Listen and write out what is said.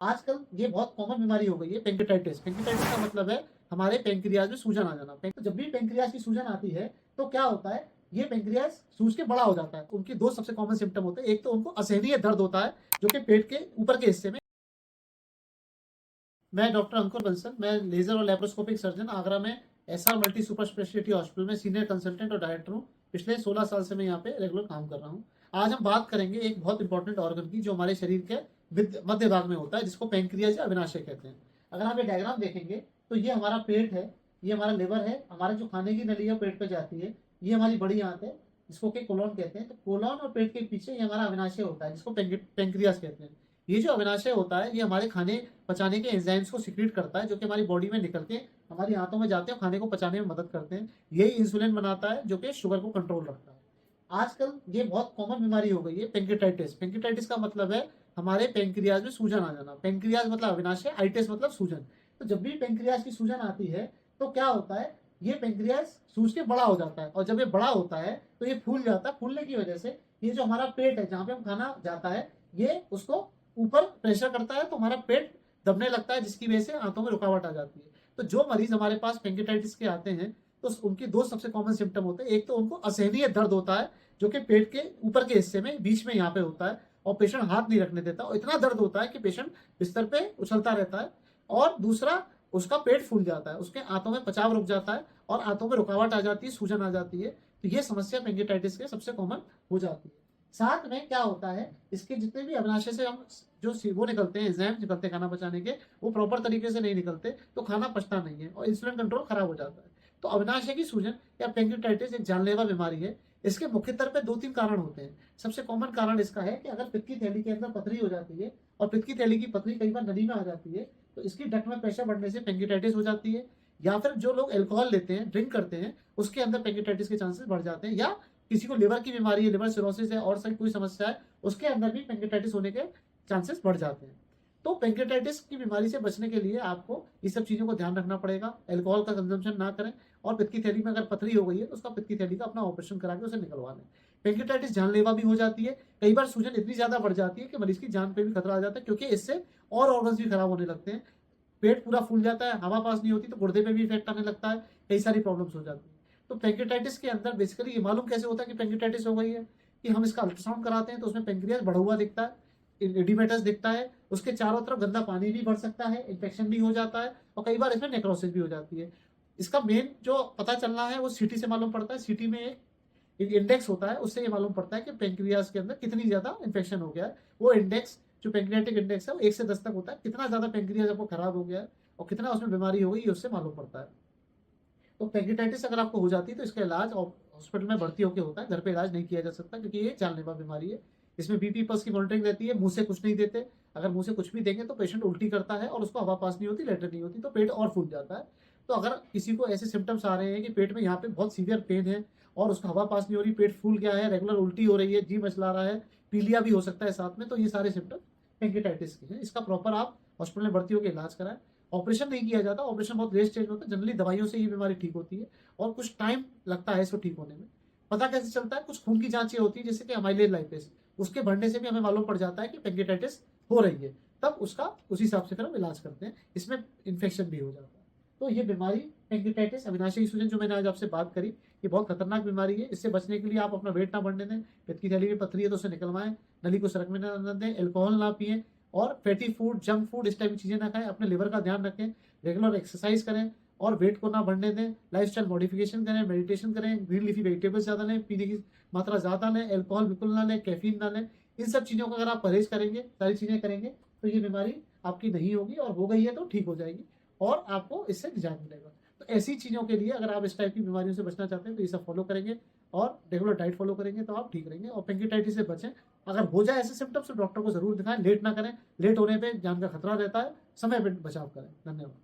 आजकल ये बहुत कॉमन बीमारी हो गई है पेंक्रेटाइटिस। पेंक्रेटाइटिस का मतलब है हमारे पेंक्रियाज में सूजन आ जाना। तो जब भी पेंक्रियाज की सूजन आती है तो क्या होता है, ये पेंक्रियाज सूज के बड़ा हो जाता है। उनकी दो सबसे कॉमन सिम्टम होते हैं, एक तो उनको असहनीय दर्द होता है जो कि पेट के ऊपर के हिस्से में। मैं डॉक्टर अंकुर बंसल, मैं लेजर और लेप्रोस्कोपिक सर्जन आगरा में SR multi super speciality hospital में सीनियर कंसल्टेंट और डायरेक्टर हूँ। पिछले 16 साल से मैं यहाँ पे रेगुलर काम कर रहा हूँ। आज हम बात करेंगे एक बहुत इंपॉर्टेंट ऑर्गन की जो हमारे शरीर के मध्य भाग में होता है, जिसको पेंक्रियाज या अग्नाशय कहते हैं। अगर आप ये डायग्राम देखेंगे तो ये हमारा पेट है, ये हमारा लिवर है, हमारा जो खाने की नली है पेट पे जाती है, ये हमारी बड़ी आंत है जिसको कि कोलोन कहते हैं। तो कोलोन और पेट के पीछे ये हमारा अग्नाशय होता है जिसको पेंक्रियाज कहते हैं। ये जो अग्नाशय होता है ये हमारे खाने पचाने के एंजाइम्स को सिक्रीट करता है जो कि हमारी बॉडी में निकल के हमारी आंतों में जाते हैं और खाने को पचाने में मदद करते हैं। यही इंसुलिन बनाता है जो कि शुगर को कंट्रोल रखता है। आजकल ये बहुत कॉमन बीमारी हो गई है पेंक्रेटाइटिस। पेंक्रेटाइटिस का मतलब है हमारे पेंक्रियाज में सूजन आ जाना। पेंक्रियाज मतलब अविनाशय, आइटिस मतलब सूजन। तो जब भी पेंक्रियाज की सूजन आती है तो क्या होता है, ये पेंक्रियाज सूज के बड़ा हो जाता है, और जब ये बड़ा होता है तो ये फूल जाता है। फूलने की वजह से ये जो हमारा पेट है जहाँ पे हम खाना जाता है, ये उसको ऊपर प्रेशर करता है तो हमारा पेट दबने लगता है, जिसकी वजह से आंतों में रुकावट आ जाती है। तो जो मरीज हमारे पास पेंक्रेटाइटिस के आते हैं तो उनकी दो सबसे कॉमन सिम्टम होते हैं, एक तो उनको असहनीय दर्द होता है जो कि पेट के ऊपर के हिस्से में बीच में यहाँ पे होता है, और पेशेंट हाथ नहीं रखने देता, और इतना दर्द होता है कि पेशेंट बिस्तर पे उछलता रहता है। और दूसरा, उसका पेट फूल जाता है, उसके आंतों में पचाव रुक जाता है और आंतों में रुकावट आ जाती है, सूजन आ जाती है। तो ये समस्या पेंक्रेटाइटिस के सबसे कॉमन हो जाती है। साथ में क्या होता है, इसके जितने भी अग्नाशय से हम जो वो निकलते हैं, एंजाइम निकलते हैं खाना पचाने के, वो प्रॉपर तरीके से नहीं निकलते तो खाना पचता नहीं है और इंसुलिन कंट्रोल खराब हो जाता है। तो अग्नाशय की सूजन या पेंक्रेटाइटिस एक जानलेवा बीमारी है। इसके मुख्य तौर पे 2-3 कारण होते हैं। सबसे कॉमन कारण इसका है कि अगर पित्त की थैली के अंदर पथरी हो जाती है, और पित्त की थैली की पथरी कई बार नली में आ जाती है, तो इसकी डक्ट में प्रेशर बढ़ने से पेंक्रेटाइटिस हो जाती है। या फिर जो लोग अल्कोहल लेते हैं, ड्रिंक करते हैं, उसके अंदर पेंक्रेटाइटिस के चांसेस बढ़ जाते हैं। या किसी को लिवर की बीमारी है, लिवर सिरोसिस है और सारी कोई समस्या है, उसके अंदर भी पेंक्रेटाइटिस होने के चांसेस बढ़ जाते हैं। तो पेंक्रेटाइटिस की बीमारी से बचने के लिए आपको ये सब चीज़ों को ध्यान रखना पड़ेगा। अल्कोहल का कंजम्पशन ना करें, और पित्त की थैली में अगर पथरी हो गई है तो उसका पित्त की थैली का अपना ऑपरेशन करा के उसे निकलवा लें। पेंक्रेटाइटिस जानलेवा भी हो जाती है। कई बार सूजन इतनी ज़्यादा बढ़ जाती है कि मरीज की जान पे भी खतरा आ जाता है, क्योंकि इससे और ऑर्गन्स भी खराब होने लगते हैं। पेट पूरा फूल जाता है, हवा पास नहीं होती तो गुर्दे पे भी इफेक्ट आने लगता है, कई सारी प्रॉब्लम्स हो जाती है। तो पेंक्रेटाइटिस के अंदर बेसिकली ये मालूम कैसे होता है कि पेंक्रेटाइटिस हो गई है, कि हम इसका अल्ट्रासाउंड कराते हैं तो उसमें पेंक्रियाज बढ़ा हुआ दिखता है, एडिमेटस दिखता है, उसके चारों तरफ गंदा पानी भी भर सकता है, इन्फेक्शन भी हो जाता है, और कई बार इसमें नेक्रोसिस भी हो जाती है। इसका मेन जो पता चलना है वो सीटी से मालूम पड़ता है। सीटी में एक इंडेक्स होता है, उससे ये मालूम पड़ता है कि पेंक्रियाज के अंदर कितनी ज्यादा इन्फेक्शन हो गया है। वो इंडेक्स जो पेंक्रियाटिक इंडेक्स है वो 1 से 10 तक होता है। कितना ज्यादा पेंक्रियाज आपको खराब हो गया है और कितना उसमें बीमारी हो गई, ये उससे मालूम पड़ता है। तो पेंक्रेटाइटिस अगर आपको हो जाती है तो इसका इलाज हॉस्पिटल में भर्ती होकर होता है, घर पे इलाज नहीं किया जा सकता, क्योंकि ये जानलेवा बीमारी है। इसमें बीपी पल्स की मॉनिटरिंग रहती है, मुंह से कुछ नहीं देते। अगर मुंह से कुछ भी देंगे तो पेशेंट उल्टी करता है और उसको हवा पास नहीं होती, लेटर नहीं होती, तो पेट और फूल जाता है। तो अगर किसी को ऐसे सिम्टम्स आ रहे हैं कि पेट में यहाँ पे बहुत सीवियर पेन है और उसको हवा पास नहीं हो रही, पेट फूल गया है, रेगुलर उल्टी हो रही है, जी मचला रहा है, पीलिया भी हो सकता है साथ में, तो ये सारे सिम्टम पेंक्रेटाइटिस के हैं। इसका प्रॉपर आप हॉस्पिटल में भर्ती होकर इलाज कराएं। ऑपरेशन नहीं किया जाता, ऑपरेशन बहुत लेट स्टेज में होता है, जनरली दवाइयों से ये बीमारी ठीक होती है और कुछ टाइम लगता है इसको ठीक होने में। पता कैसे चलता है, कुछ खून की जांचें होती है जैसे कि अमाइलेज लाइपेस, उसके बढ़ने से भी हमें मालूम पड़ जाता है कि पेंक्रेटाइटिस हो रही है। तब उसका उस हिसाब से फिर हम इलाज करते हैं, इसमें इन्फेक्शन भी हो जाता है। तो ये बीमारी पेंक्रेटाइटिस अविनाशी सूजन जो मैंने आज आपसे बात करी, ये बहुत खतरनाक बीमारी है। इससे बचने के लिए आप अपना वेट ना बढ़ने दें, पित्त की थैली में पथरी है तो उसे निकलवाएं, नली को सरकने ना दें, अल्कोहल ना पिए, और फैटी फूड, जंक फूड, इस टाइप की चीजें ना खाएं, अपने लिवर का ध्यान रखें, रेगुलर एक्सरसाइज करें और वेट को ना बढ़ने दें, लाइफस्टाइल मॉडिफिकेशन करें, मेडिटेशन करें, ग्रीन लीफी वेजिटेबल्स ज़्यादा लें, पीने की मात्रा ज़्यादा लें, अल्कोहल बिल्कुल ना लें, कैफीन ना लें। इन सब चीज़ों का अगर आप परहेज करेंगे, सारी चीज़ें करेंगे, तो ये बीमारी आपकी नहीं होगी, और हो गई है तो ठीक हो जाएगी और आपको इससे निजात मिलेगा। तो ऐसी चीज़ों के लिए अगर आप इस टाइप की बीमारियों से बचना चाहते हैं तो ये सब फॉलो करेंगे और रेगुलर डाइट फॉलो करेंगे तो आप ठीक रहेंगे और पेंक्रेटाइटिस से बचें। अगर हो जाए ऐसे सिम्टम्स तो डॉक्टर को जरूर दिखाएं, लेट ना करें, लेट होने पे जान का खतरा रहता है। समय पे बचाव करें। धन्यवाद।